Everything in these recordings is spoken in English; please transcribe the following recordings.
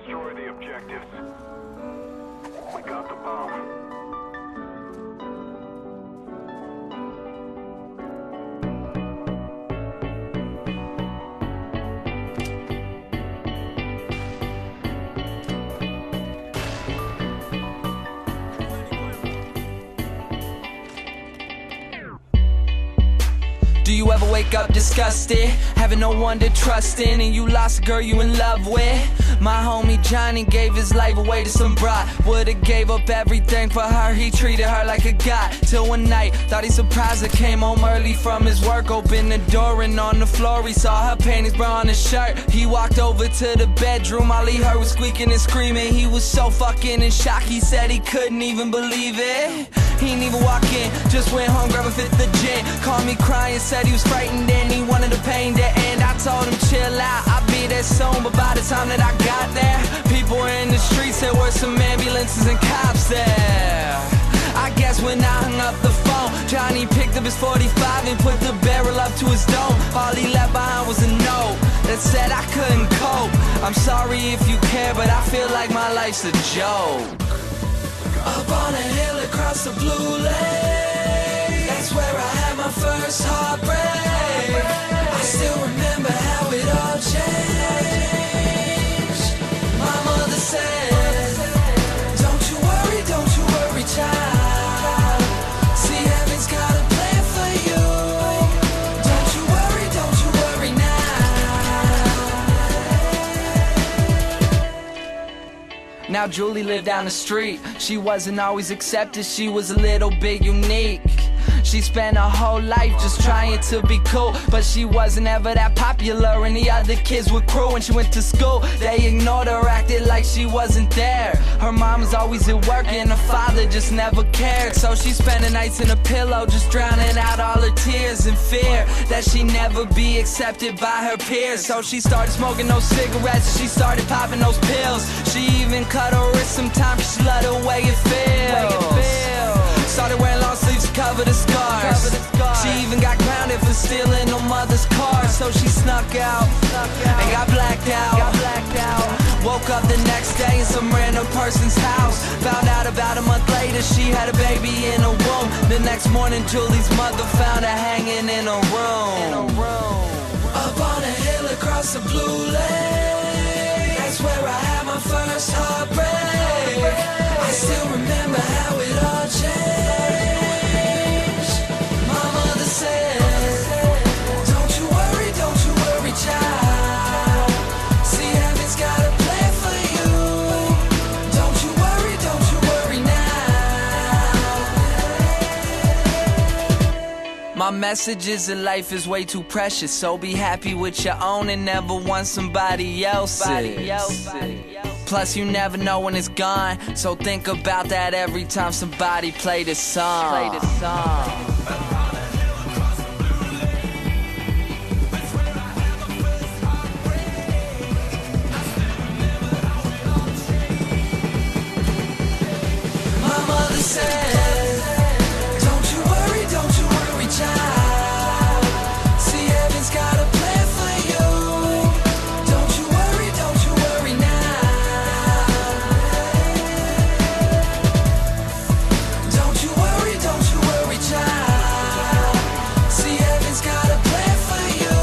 Destroy the objectives. We got the bomb. Do you ever wake up disgusted, having no one to trust in, and you lost a girl you in love with? My homie Johnny gave his life away to some broad. Would've gave up everything for her, he treated her like a god. Till one night, thought he surprised her, came home early from his work, opened the door and on the floor he saw her panties, bra on his shirt. He walked over to the bedroom, all he heard was squeaking and screaming. He was so fucking in shock, he said he couldn't even believe it. He didn't even walk in, just went home, grabbed a fifth of gin. Called me crying, said he was frightened and he wanted the pain to end. I told him chill out, I'll be there soon. But by the time that I got there, people were in the streets, there were some ambulances and cops there. I guess when I hung up the phone, Johnny picked up his 45 and put the barrel up to his dome. All he left behind was a note that said I couldn't cope. I'm sorry if you care, but I feel like my life's a joke. Up on a hill across the blue lake, that's where I had my first heartbreak. I still remember how it all changed. My mother said, don't you worry, child. See, heaven's got a plan for you. Don't you worry now. Now Julie lived down the street. She wasn't always accepted, she was a little bit unique. She spent her whole life just trying to be cool, but she wasn't ever that popular and the other kids were cruel. When she went to school, they ignored her, acted like she wasn't there. Her mom was always at work and her father just never cared. So she spent the nights in a pillow, just drowning out all her tears in fear that she'd never be accepted by her peers. So she started smoking those cigarettes, she started popping those pills. She even cut her wrist sometimes cause she loved the way it feels. Started wearing long sleeves to cover the scars. She even got grounded for stealing her mother's car. So she snuck out and got blacked out. Woke up the next day in some random person's house. Found out about a month later she had a baby in her womb. The next morning Julie's mother found her hanging in her room. Up on a hill across the blue lake, that's where I had my first heartbreak. I still remember how it all changed. My mother said, don't you worry, child. See, heaven's got a plan for you. Don't you worry now. My message is that life is way too precious, so be happy with your own and never want somebody else's. Plus you never know when it's gone, so think about that every time somebody play this song. My mother said, don't you worry, child. See, heaven's got a plan for you. Don't you worry now. Don't you worry, child. See, heaven's got a plan for you.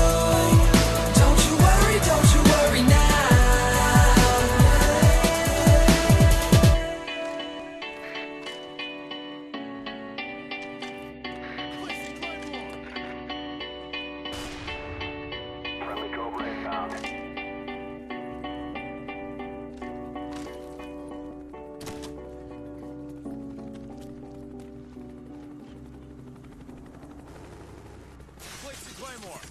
Don't you worry now. Friendly Cobra inbound. Placing Claymore.